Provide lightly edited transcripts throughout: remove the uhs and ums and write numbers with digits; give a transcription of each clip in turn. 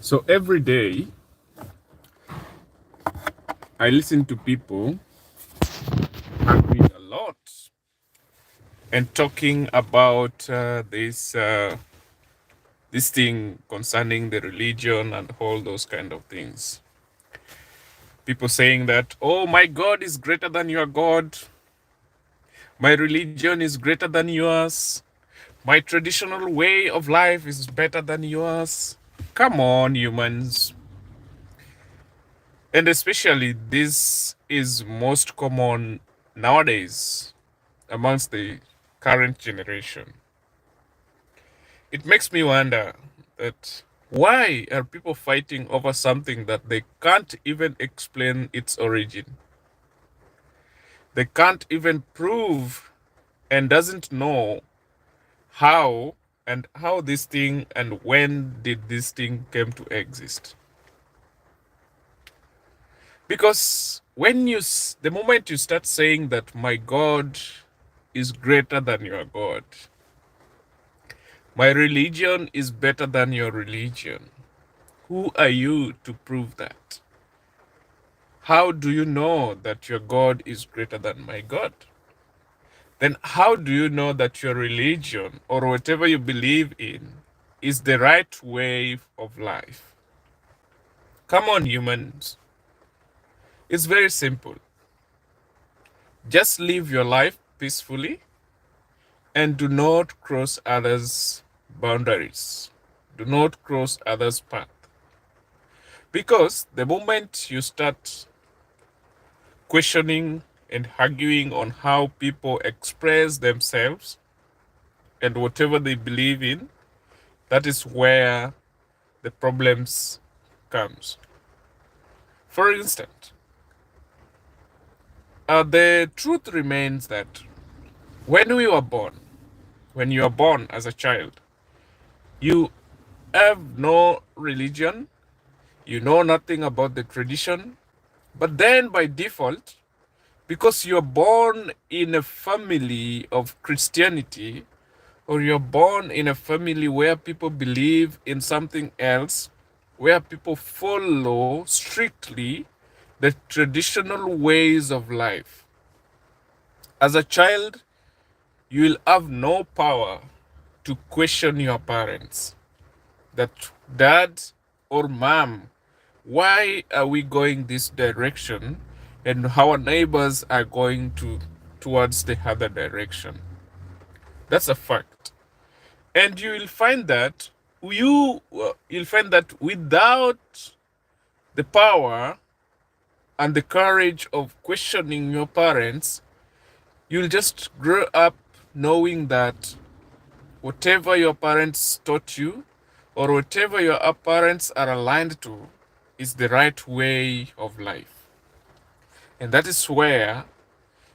So every day I listen to people arguing a lot and talking about this thing concerning the religion and all those kind of things. People saying that, oh, my God is greater than your God. My religion is greater than yours. My traditional way of life is better than yours. Come on, humans. And especially this is most common nowadays amongst the current generation. It makes me wonder that why are people fighting over something that they can't even explain its origin? They can't even prove and doesn't know how how this thing and when did this thing came to exist. Because the moment you start saying that my God is greater than your God, my religion is better than your religion, who are you to prove that? How do you know that your God is greater than my God? Then how do you know that your religion or whatever you believe in is the right way of life? Come on, humans. It's very simple. Just live your life peacefully and do not cross others' boundaries. Do not cross others' path. Because the moment you start questioning and arguing on how people express themselves and whatever they believe in, that is where the problems comes. For instance, the truth remains that when we were born, when you are born as a child, you have no religion, you know nothing about the tradition, but then by default, because you're born in a family of Christianity, or you're born in a family where people believe in something else, where people follow strictly the traditional ways of life. As a child, you will have no power to question your parents. That dad or mom, why are we going this direction and our neighbors are going towards the other direction? That's a fact. And you'll find that without the power and the courage of questioning your parents, you'll just grow up knowing that whatever your parents taught you or whatever your parents are aligned to is the right way of life. And that is where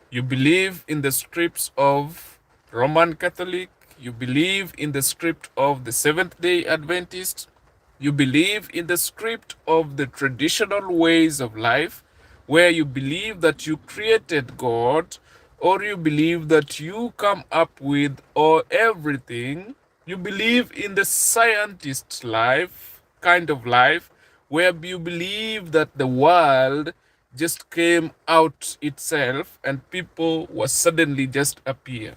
you believe in the scripts of Roman Catholic, you believe in the script of the Seventh day Adventist, you believe in the script of the traditional ways of life, where you believe that you created God, or you believe that you come up with or everything. You believe in the scientist life, kind of life, where you believe that the world just came out itself and people will suddenly just appear.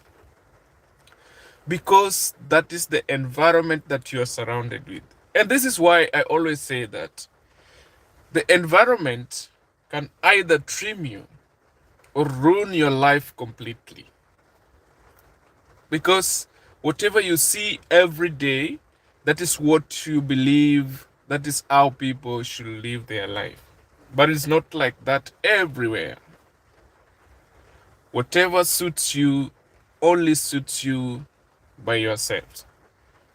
Because that is the environment that you are surrounded with. And this is why I always say that the environment can either trim you or ruin your life completely. Because whatever you see every day, that is what you believe, that is how people should live their life. But it's not like that everywhere. Whatever suits you only suits you by yourself.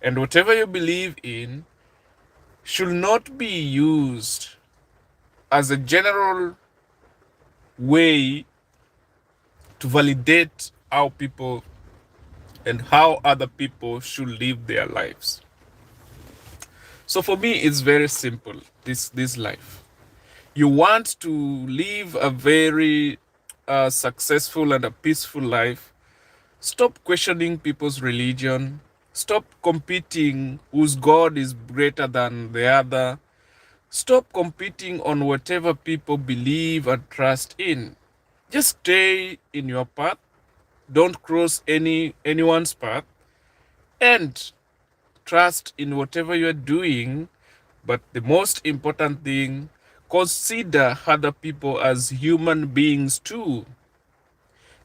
And whatever you believe in should not be used as a general way to validate how people and how other people should live their lives. So for me, it's very simple, this life. You want to live a very successful and a peaceful life, stop questioning people's religion, stop competing whose God is greater than the other, Stop competing on whatever people believe and trust in. Just stay in your path. Don't cross anyone's path, and trust in whatever you're doing. But the most important thing, consider other people as human beings too.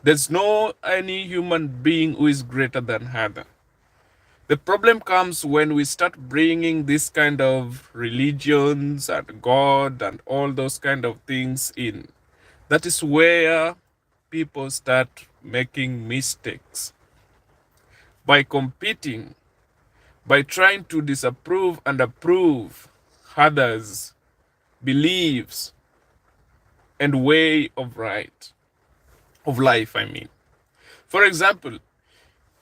There's no any human being who is greater than other. The problem comes when we start bringing this kind of religions and God and all those kind of things in. That is where people start making mistakes. By competing, by trying to disapprove and approve others' beliefs and way of life, I mean. For example,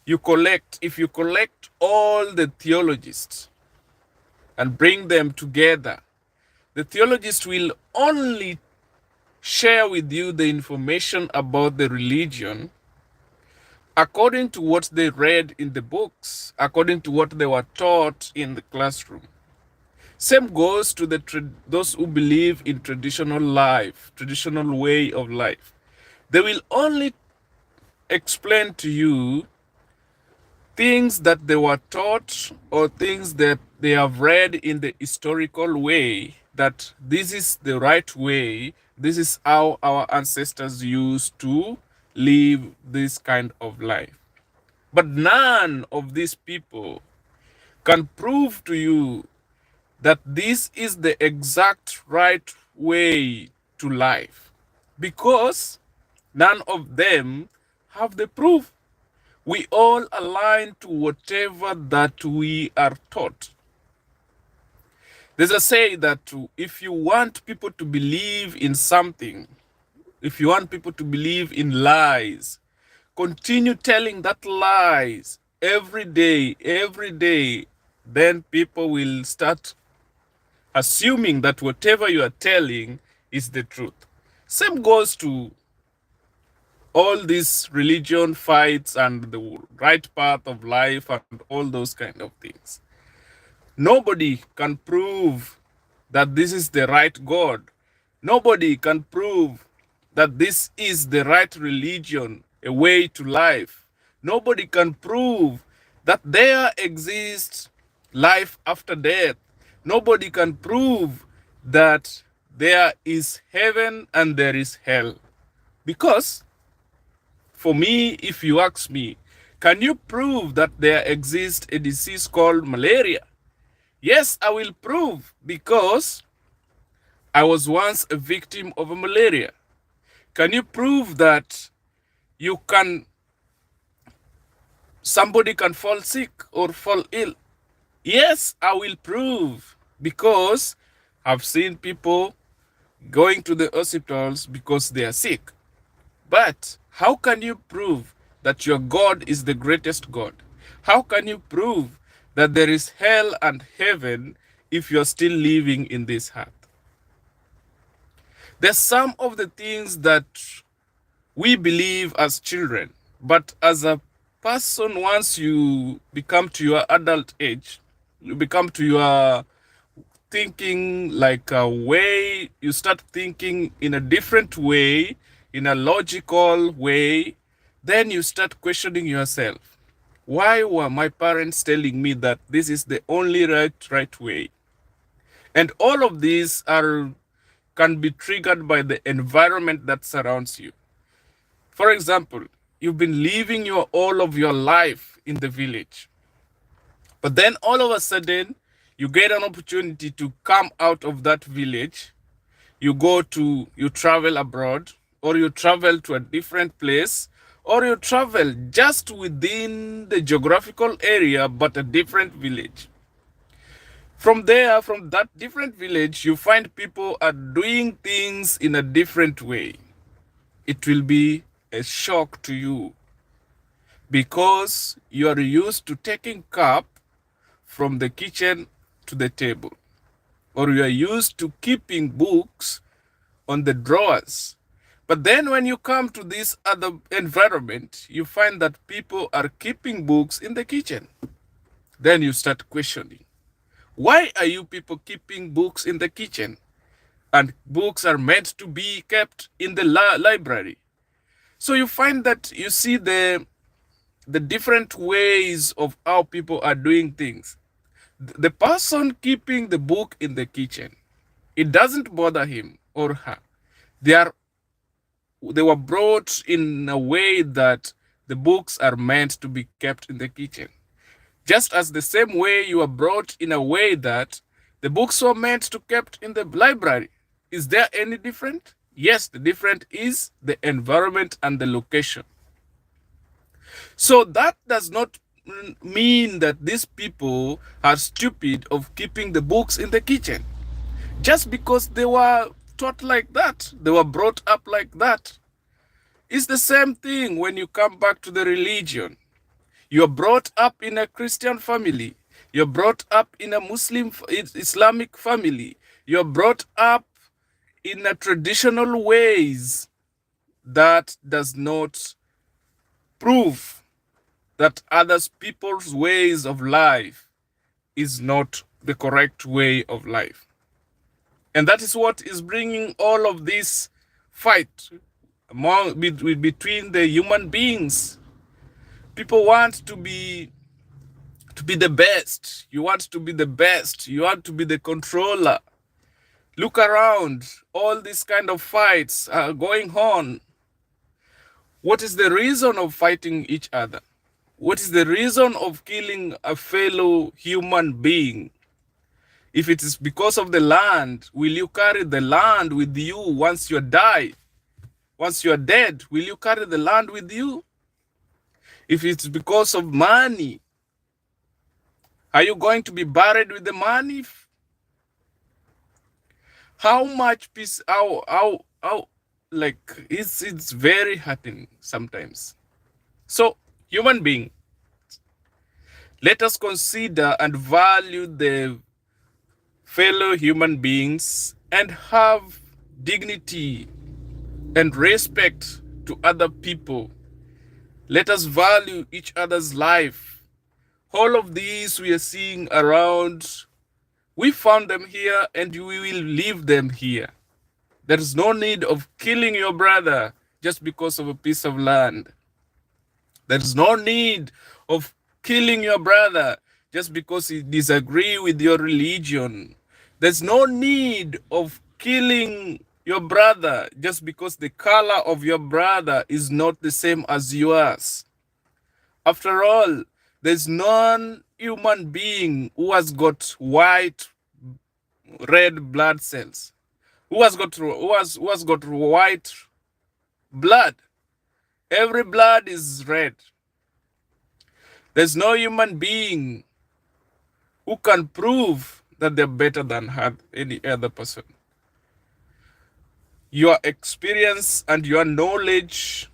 if you collect all the theologists and bring them together, the theologists will only share with you the information about the religion according to what they read in the books, according to what they were taught in the classroom. Same goes to those who believe in traditional life, traditional way of life. They will only explain to you things that they were taught or things that they have read in the historical way, that this is the right way, this is how our ancestors used to live this kind of life. But none of these people can prove to you that this is the exact right way to life, because none of them have the proof. We all align to whatever that we are taught. There's a say that if you want people to believe in something, if you want people to believe in lies, continue telling that lies every day, then people will start assuming that whatever you are telling is the truth. Same goes to all these religion fights and the right path of life and all those kind of things. Nobody can prove that this is the right God. Nobody can prove that this is the right religion, a way to life. Nobody can prove that there exists life after death. Nobody can prove that there is heaven and there is hell. Because for me, if you ask me, can you prove that there exists a disease called malaria? Yes, I will prove, because I was once a victim of a malaria. Can you prove that you can somebody can fall sick or fall ill? Yes, I will prove, because I've seen people going to the hospitals because they are sick. But how can you prove that your God is the greatest God? How can you prove that there is hell and heaven if you're still living in this earth? There's some of the things that we believe as children, but as a person, once you become to your adult age, you become to your thinking like a way, you start thinking in a different way, in a logical way, then you start questioning yourself. Why were my parents telling me that this is the only right way? And all of these can be triggered by the environment that surrounds you. For example, you've been living all of your life in the village, but then all of a sudden you get an opportunity to come out of that village. You travel abroad, or you travel to a different place, or you travel just within the geographical area but a different village. From there, from that different village, you find people are doing things in a different way. It will be a shock to you, because you are used to taking cup from the kitchen to the table, or you are used to keeping books on the drawers. But then when you come to this other environment, you find that people are keeping books in the kitchen. Then you start questioning, Why are you people keeping books in the kitchen? And books are meant to be kept in the library. So you find that you see the different ways of how people are doing things. The person keeping the book in the kitchen, it doesn't bother him or her. They are they were brought in a way that the books are meant to be kept in the kitchen. Just as the same way you are brought in a way that the books were meant to kept in the library. Is there any different? Yes, the different is the environment and the location. So that does not mean that these people are stupid of keeping the books in the kitchen. Just because they were taught like that, they were brought up like that. It's the same thing when you come back to the religion. You're brought up in a Christian family. You're brought up in a Muslim, Islamic family. You're brought up in a traditional ways. That does not prove that others people's ways of life is not the correct way of life. And that is what is bringing all of this fight between the human beings. People want to be the best. You want to be the best. You want to be the controller. Look around. All these kind of fights are going on. What is the reason of fighting each other? What is the reason of killing a fellow human being? If it is because of the land, will you carry the land with you once you die? Once you are dead, will you carry the land with you? If it's because of money, are you going to be buried with the money? How much peace, like, it's very hurting sometimes. So, human being, let us consider and value the fellow human beings and have dignity and respect to other people. Let us value each other's life. All of these we are seeing around, we found them here and we will leave them here. There is no need of killing your brother just because of a piece of land. There is no need of killing your brother just because he disagrees with your religion. There's no need of killing your brother just because the color of your brother is not the same as yours. After all, there's non-human being who has got white, red blood cells. Who has got white blood? Every blood is red. There's no human being who can prove that they're better than any other person. Your experience and your knowledge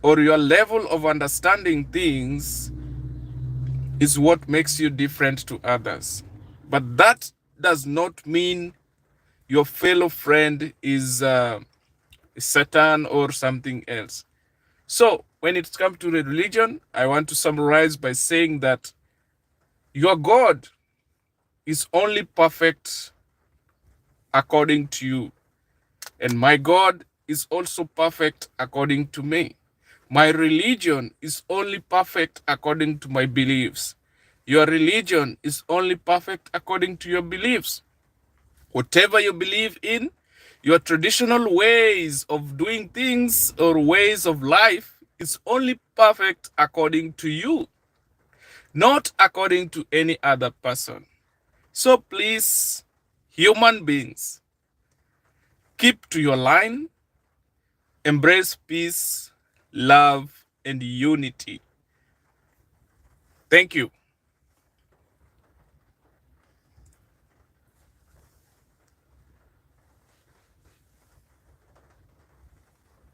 or your level of understanding things is what makes you different to others. But that does not mean your fellow friend is Satan or something else. So when it comes to religion, I want to summarize by saying that your God is only perfect according to you. And my God is also perfect according to me. My religion is only perfect according to my beliefs. Your religion is only perfect according to your beliefs. Whatever you believe in, your traditional ways of doing things or ways of life is only perfect according to you, not according to any other person. So please, human beings, keep to your line, embrace peace, love, and unity. Thank you.